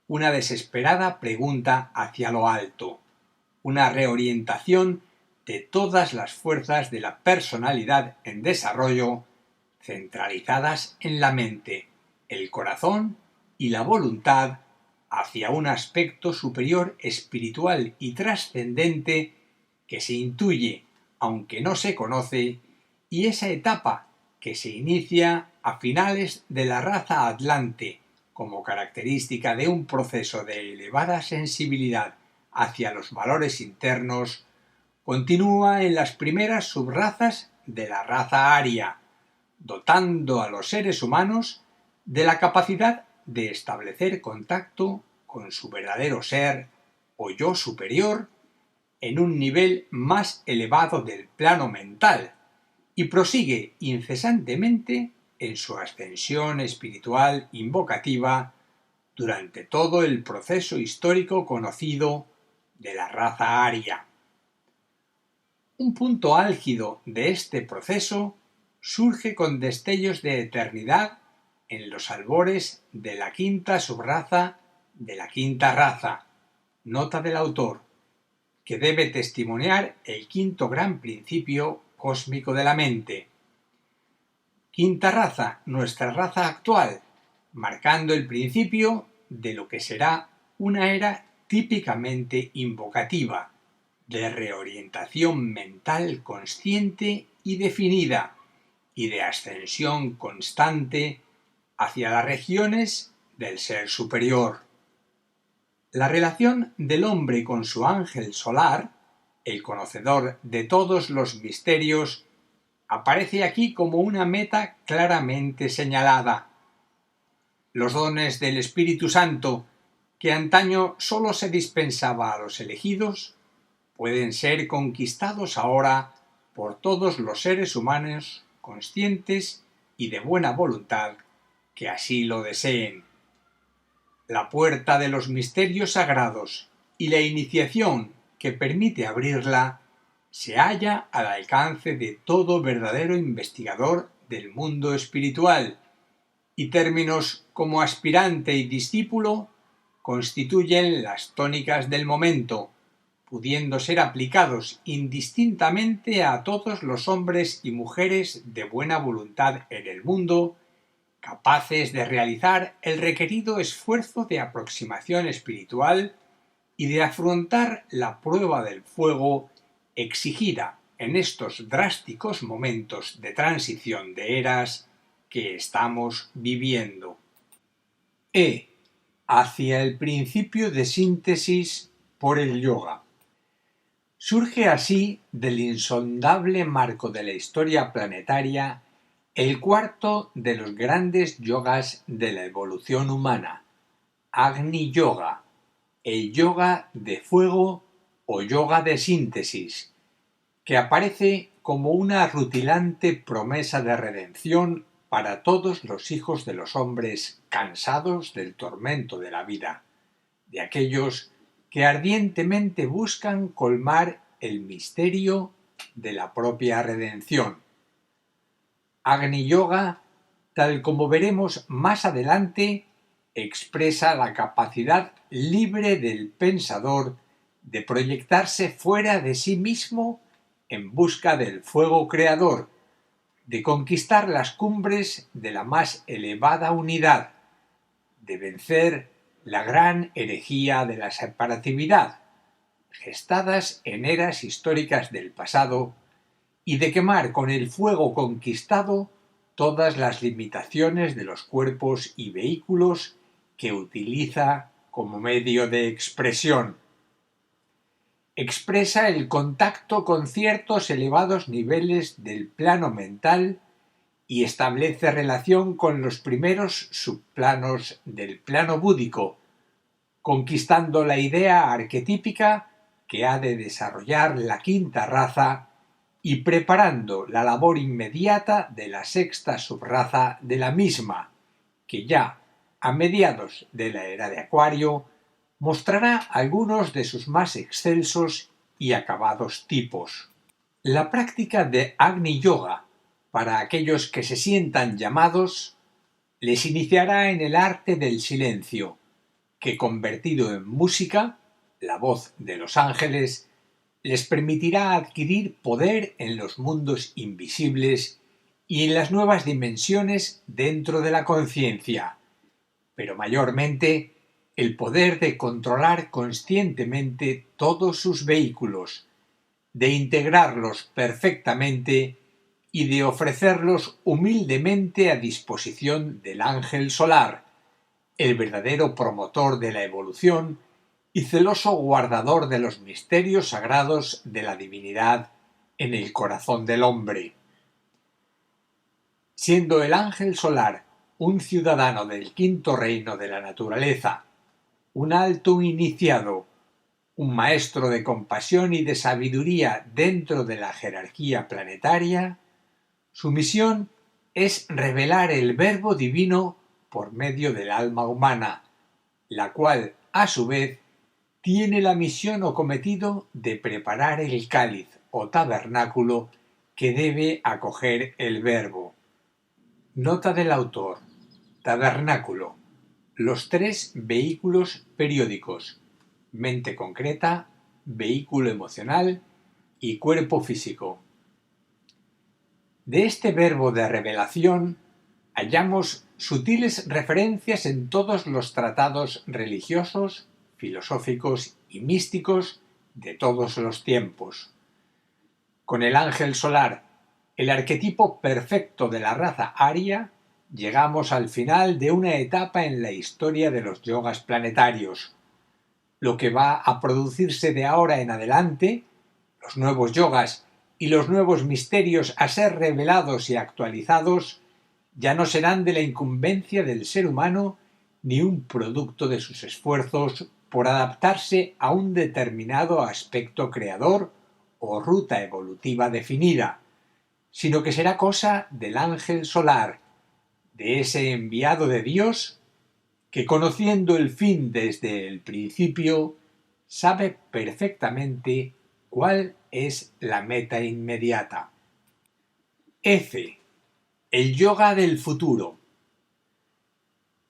Speaker 1: una desesperada pregunta hacia lo alto, una reorientación de todas las fuerzas de la personalidad en desarrollo centralizadas en la mente, el corazón y la voluntad hacia un aspecto superior espiritual y trascendente que se intuye, aunque no se conoce, y esa etapa que se inicia a finales de la raza atlante como característica de un proceso de elevada sensibilidad hacia los valores internos, continúa en las primeras subrazas de la raza aria, dotando a los seres humanos de la capacidad de establecer contacto con su verdadero ser o yo superior en un nivel más elevado del plano mental y prosigue incesantemente en su ascensión espiritual invocativa durante todo el proceso histórico conocido de la raza aria. Un punto álgido de este proceso surge con destellos de eternidad en los albores de la quinta subraza de la quinta raza, nota del autor, que debe testimoniar el quinto gran principio cósmico de la mente. Quinta raza, nuestra raza actual, marcando el principio de lo que será una era típicamente invocativa, de reorientación mental consciente y definida, y de ascensión constante hacia las regiones del ser superior. La relación del hombre con su ángel solar, el conocedor de todos los misterios, aparece aquí como una meta claramente señalada. Los dones del Espíritu Santo, que antaño sólo se dispensaba a los elegidos, pueden ser conquistados ahora por todos los seres humanos conscientes y de buena voluntad que así lo deseen. La puerta de los misterios sagrados y la iniciación que permite abrirla se halla al alcance de todo verdadero investigador del mundo espiritual, y términos como aspirante y discípulo constituyen las tónicas del momento, pudiendo ser aplicados indistintamente a todos los hombres y mujeres de buena voluntad en el mundo, capaces de realizar el requerido esfuerzo de aproximación espiritual y de afrontar la prueba del fuego exigida en estos drásticos momentos de transición de eras que estamos viviendo. Hacia el principio de síntesis por el yoga. Surge así del insondable marco de la historia planetaria el cuarto de los grandes yogas de la evolución humana, Agni Yoga, el yoga de fuego o yoga de síntesis, que aparece como una rutilante promesa de redención para todos los hijos de los hombres cansados del tormento de la vida, de aquellos que ardientemente buscan colmar el misterio de la propia redención. Agni Yoga, tal como veremos más adelante, expresa la capacidad libre del pensador de proyectarse fuera de sí mismo en busca del fuego creador, de conquistar las cumbres de la más elevada unidad, de vencer la gran herejía de la separatividad, gestadas en eras históricas del pasado, y de quemar con el fuego conquistado todas las limitaciones de los cuerpos y vehículos que utiliza como medio de expresión. Expresa el contacto con ciertos elevados niveles del plano mental y establece relación con los primeros subplanos del plano búdico, conquistando la idea arquetípica que ha de desarrollar la quinta raza y preparando la labor inmediata de la sexta subraza de la misma, que ya a mediados de la era de Acuario mostrará algunos de sus más excelsos y acabados tipos. La práctica de Agni Yoga, para aquellos que se sientan llamados, les iniciará en el arte del silencio, que convertido en música, la voz de los ángeles, les permitirá adquirir poder en los mundos invisibles y en las nuevas dimensiones dentro de la conciencia, pero mayormente el poder de controlar conscientemente todos sus vehículos, de integrarlos perfectamente y de ofrecerlos humildemente a disposición del ángel solar, el verdadero promotor de la evolución y celoso guardador de los misterios sagrados de la divinidad en el corazón del hombre. Siendo el ángel solar un ciudadano del quinto reino de la naturaleza, un alto iniciado, un maestro de compasión y de sabiduría dentro de la jerarquía planetaria, su misión es revelar el Verbo divino por medio del alma humana, la cual, a su vez, tiene la misión o cometido de preparar el cáliz o tabernáculo que debe acoger el Verbo. Nota del autor. Tabernáculo. Los tres vehículos periódicos: mente concreta, vehículo emocional y cuerpo físico. De este verbo de revelación hallamos sutiles referencias en todos los tratados religiosos, filosóficos y místicos de todos los tiempos. Con el ángel solar, el arquetipo perfecto de la raza aria, llegamos al final de una etapa en la historia de los yogas planetarios. Lo que va a producirse de ahora en adelante, los nuevos yogas y los nuevos misterios a ser revelados y actualizados, ya no serán de la incumbencia del ser humano ni un producto de sus esfuerzos por adaptarse a un determinado aspecto creador o ruta evolutiva definida, sino que será cosa del ángel solar, de ese enviado de Dios que, conociendo el fin desde el principio, sabe perfectamente cuál es la meta inmediata. F. El yoga del futuro.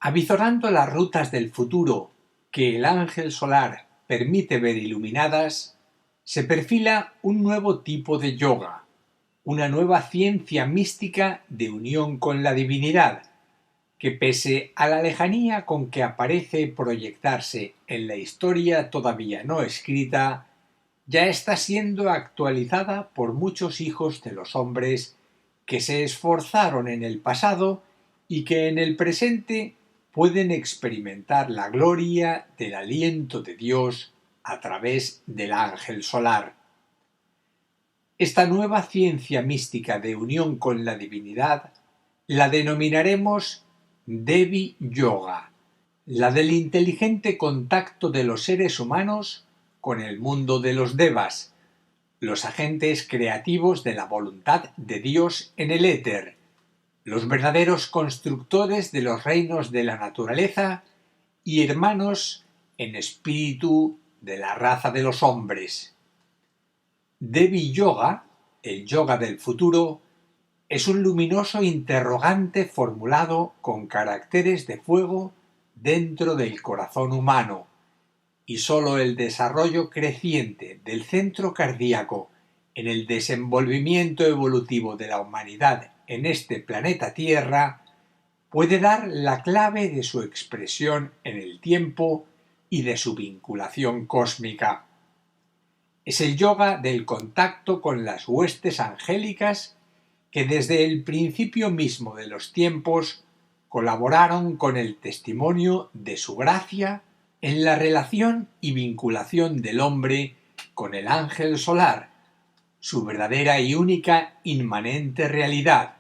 Speaker 1: Avizorando las rutas del futuro que el ángel solar permite ver iluminadas, se perfila un nuevo tipo de yoga, una nueva ciencia mística de unión con la divinidad, que pese a la lejanía con que aparece proyectarse en la historia todavía no escrita, ya está siendo actualizada por muchos hijos de los hombres que se esforzaron en el pasado y que en el presente pueden experimentar la gloria del aliento de Dios a través del ángel solar. Esta nueva ciencia mística de unión con la divinidad la denominaremos Devi Yoga, la del inteligente contacto de los seres humanos con el mundo de los devas, los agentes creativos de la voluntad de Dios en el éter, los verdaderos constructores de los reinos de la naturaleza y hermanos en espíritu de la raza de los hombres. Devi Yoga, el yoga del futuro, es un luminoso interrogante formulado con caracteres de fuego dentro del corazón humano, y sólo el desarrollo creciente del centro cardíaco en el desenvolvimiento evolutivo de la humanidad en este planeta Tierra puede dar la clave de su expresión en el tiempo y de su vinculación cósmica. Es el yoga del contacto con las huestes angélicas que desde el principio mismo de los tiempos colaboraron con el testimonio de su gracia en la relación y vinculación del hombre con el ángel solar, su verdadera y única inmanente realidad,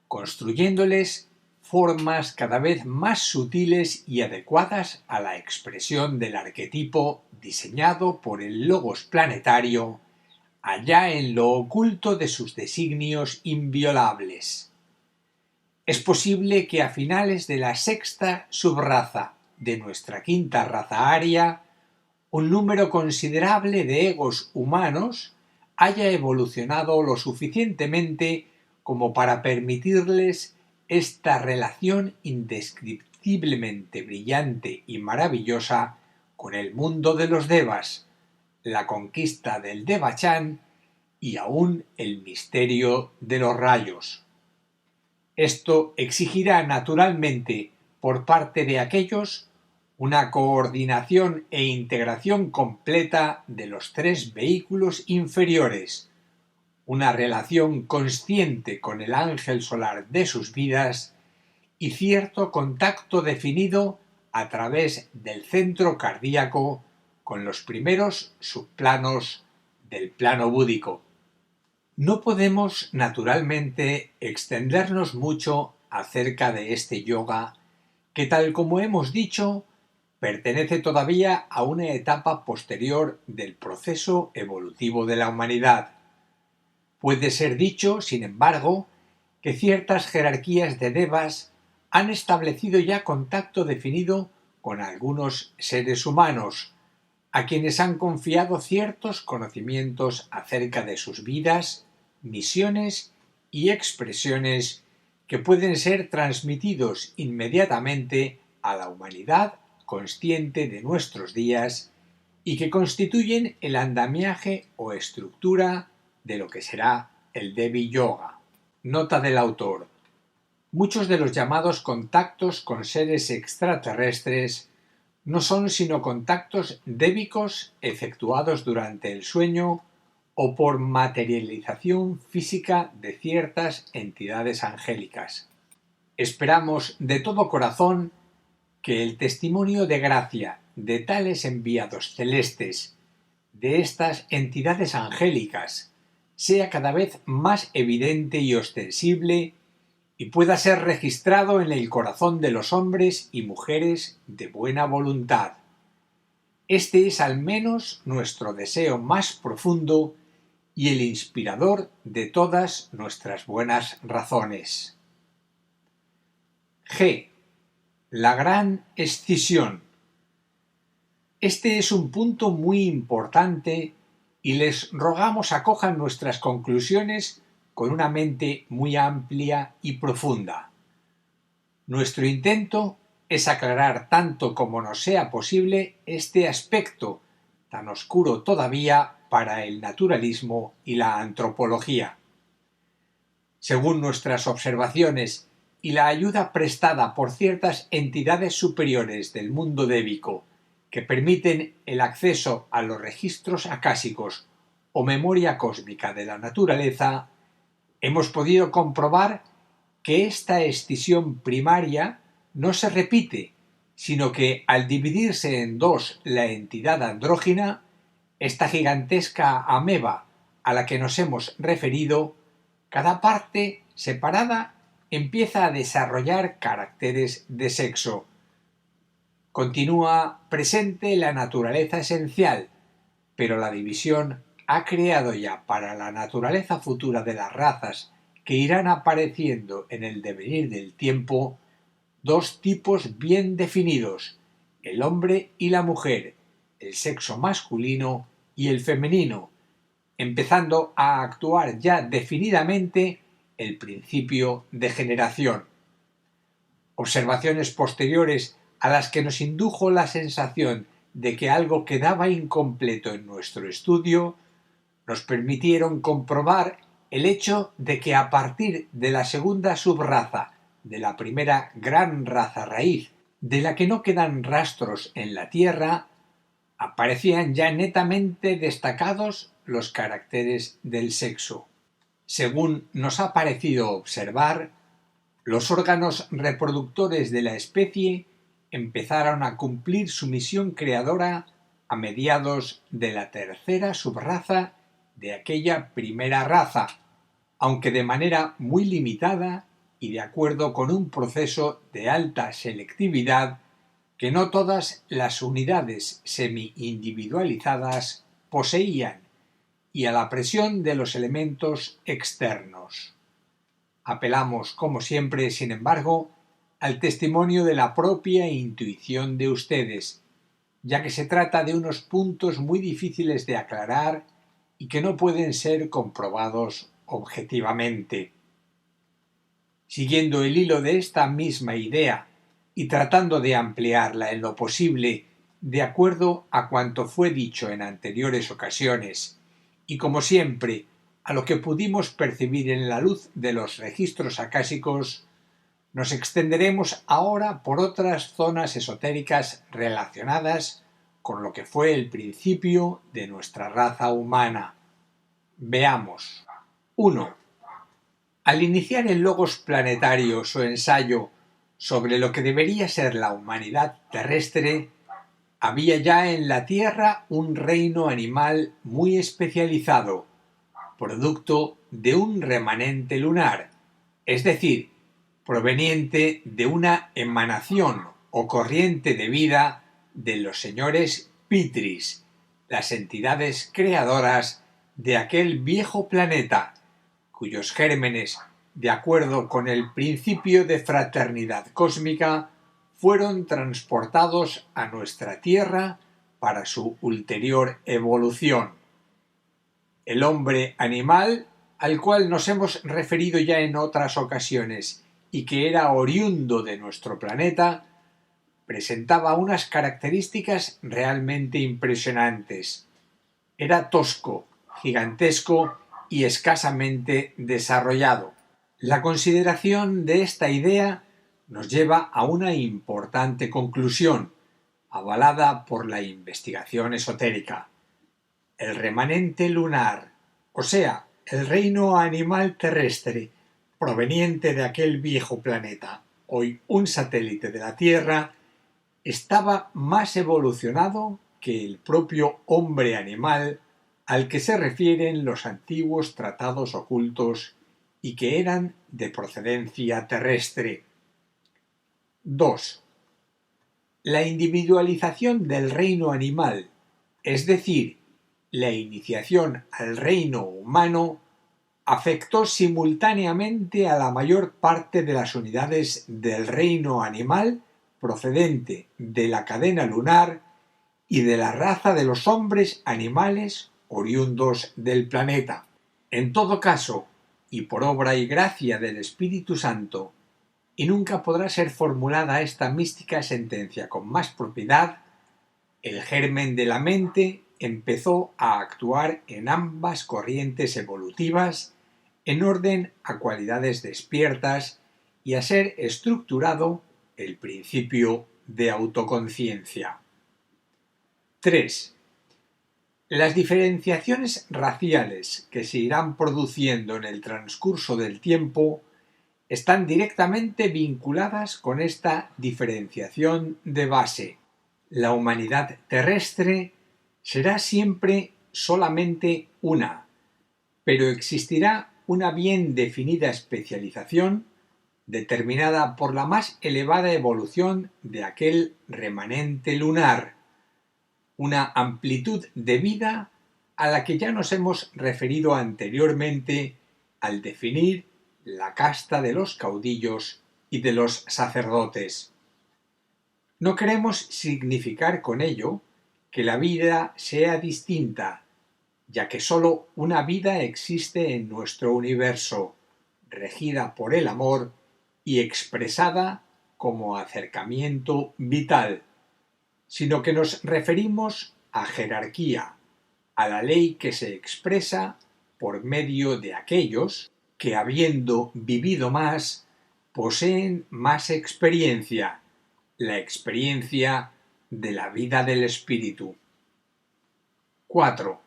Speaker 1: construyéndoles formas cada vez más sutiles y adecuadas a la expresión del arquetipo diseñado por el Logos planetario allá en lo oculto de sus designios inviolables. Es posible que a finales de la sexta subraza de nuestra quinta raza aria, un número considerable de egos humanos haya evolucionado lo suficientemente como para permitirles esta relación indescriptiblemente brillante y maravillosa con el mundo de los devas, la conquista del Devachan y aún el misterio de los rayos. Esto exigirá naturalmente por parte de aquellos una coordinación e integración completa de los tres vehículos inferiores, una relación consciente con el ángel solar de sus vidas y cierto contacto definido a través del centro cardíaco con los primeros subplanos del plano búdico. No podemos, naturalmente, extendernos mucho acerca de este yoga que, tal como hemos dicho, pertenece todavía a una etapa posterior del proceso evolutivo de la humanidad. Puede ser dicho, sin embargo, que ciertas jerarquías de devas han establecido ya contacto definido con algunos seres humanos, a quienes han confiado ciertos conocimientos acerca de sus vidas, misiones y expresiones que pueden ser transmitidos inmediatamente a la humanidad consciente de nuestros días y que constituyen el andamiaje o estructura de lo que será el Devi Yoga. Nota del autor. Muchos de los llamados contactos con seres extraterrestres no son sino contactos débicos efectuados durante el sueño o por materialización física de ciertas entidades angélicas. Esperamos de todo corazón que el testimonio de gracia de tales enviados celestes, de estas entidades angélicas, sea cada vez más evidente y ostensible y pueda ser registrado en el corazón de los hombres y mujeres de buena voluntad. Este es al menos nuestro deseo más profundo y el inspirador de todas nuestras buenas razones. G. La gran escisión. Este es un punto muy importante y les rogamos acojan nuestras conclusiones con una mente muy amplia y profunda. Nuestro intento es aclarar tanto como nos sea posible este aspecto, tan oscuro todavía para el naturalismo y la antropología. Según nuestras observaciones y la ayuda prestada por ciertas entidades superiores del mundo débico que permiten el acceso a los registros acásicos o memoria cósmica de la naturaleza, hemos podido comprobar que esta escisión primaria no se repite, sino que al dividirse en dos la entidad andrógina, esta gigantesca ameba a la que nos hemos referido, cada parte separada empieza a desarrollar caracteres de sexo. Continúa presente la naturaleza esencial, pero la división ha creado ya para la naturaleza futura de las razas que irán apareciendo en el devenir del tiempo dos tipos bien definidos, el hombre y la mujer, el sexo masculino y el femenino, empezando a actuar ya definidamente el principio de generación. Observaciones posteriores a las que nos indujo la sensación de que algo quedaba incompleto en nuestro estudio nos permitieron comprobar el hecho de que a partir de la segunda subraza de la primera gran raza raíz, de la que no quedan rastros en la Tierra, aparecían ya netamente destacados los caracteres del sexo. Según nos ha parecido observar, los órganos reproductores de la especie empezaron a cumplir su misión creadora a mediados de la tercera subraza de aquella primera raza, aunque de manera muy limitada y de acuerdo con un proceso de alta selectividad que no todas las unidades semi-individualizadas poseían y a la presión de los elementos externos. Apelamos, como siempre, sin embargo, al testimonio de la propia intuición de ustedes, ya que se trata de unos puntos muy difíciles de aclarar y que no pueden ser comprobados objetivamente. Siguiendo el hilo de esta misma idea y tratando de ampliarla en lo posible de acuerdo a cuanto fue dicho en anteriores ocasiones, y como siempre a lo que pudimos percibir en la luz de los registros acásicos, nos extenderemos ahora por otras zonas esotéricas relacionadas con lo que fue el principio de nuestra raza humana. Veamos. 1. Al iniciar el Logos planetario su ensayo sobre lo que debería ser la humanidad terrestre, había ya en la Tierra un reino animal muy especializado, producto de un remanente lunar, es decir, proveniente de una emanación o corriente de vida de los señores Pitris, las entidades creadoras de aquel viejo planeta, cuyos gérmenes, de acuerdo con el principio de fraternidad cósmica, fueron transportados a nuestra Tierra para su ulterior evolución. El hombre animal, al cual nos hemos referido ya en otras ocasiones y que era oriundo de nuestro planeta, presentaba unas características realmente impresionantes. Era tosco, gigantesco y escasamente desarrollado. La consideración de esta idea nos lleva a una importante conclusión, avalada por la investigación esotérica. El remanente lunar, o sea, el reino animal terrestre, proveniente de aquel viejo planeta, hoy un satélite de la Tierra, estaba más evolucionado que el propio hombre animal al que se refieren los antiguos tratados ocultos y que eran de procedencia terrestre. 2. La individualización del reino animal, es decir, la iniciación al reino humano, afectó simultáneamente a la mayor parte de las unidades del reino animal procedente de la cadena lunar y de la raza de los hombres animales oriundos del planeta. En todo caso, y por obra y gracia del Espíritu Santo, y nunca podrá ser formulada esta mística sentencia con más propiedad, el germen de la mente empezó a actuar en ambas corrientes evolutivas en orden a cualidades despiertas y a ser estructurado el principio de autoconciencia. 3. Las diferenciaciones raciales que se irán produciendo en el transcurso del tiempo están directamente vinculadas con esta diferenciación de base. La humanidad terrestre será siempre solamente una, pero existirá una bien definida especialización determinada por la más elevada evolución de aquel remanente lunar, una amplitud de vida a la que ya nos hemos referido anteriormente al definir la casta de los caudillos y de los sacerdotes. No queremos significar con ello que la vida sea distinta, ya que sólo una vida existe en nuestro universo, regida por el amor y expresada como acercamiento vital, sino que nos referimos a jerarquía, a la ley que se expresa por medio de aquellos que, habiendo vivido más, poseen más experiencia, la experiencia de la vida del espíritu. 4.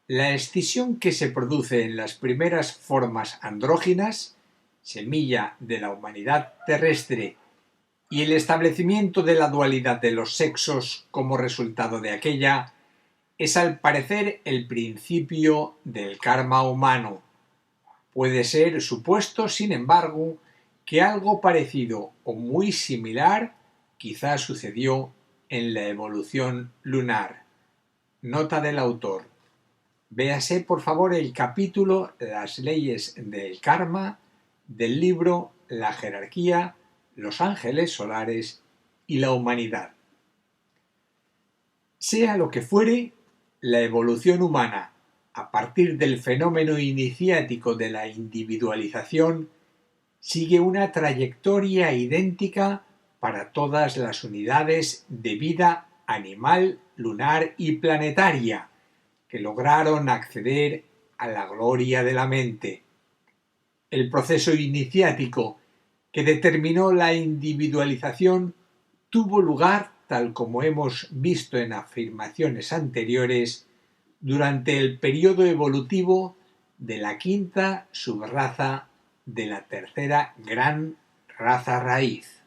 Speaker 1: La escisión que se produce en las primeras formas andróginas, semilla de la humanidad terrestre, y el establecimiento de la dualidad de los sexos como resultado de aquella, es al parecer el principio del karma humano. Puede ser supuesto, sin embargo, que algo parecido o muy similar quizá sucedió en la evolución lunar. Nota del autor. Véase, por favor, el capítulo Las leyes del karma del libro La jerarquía, los ángeles solares y la humanidad. Sea lo que fuere, la evolución humana, a partir del fenómeno iniciático de la individualización, sigue una trayectoria idéntica para todas las unidades de vida animal, lunar y planetaria que lograron acceder a la gloria de la mente. El proceso iniciático que determinó la individualización tuvo lugar, tal como hemos visto en afirmaciones anteriores, durante el periodo evolutivo de la quinta subraza de la tercera gran raza raíz.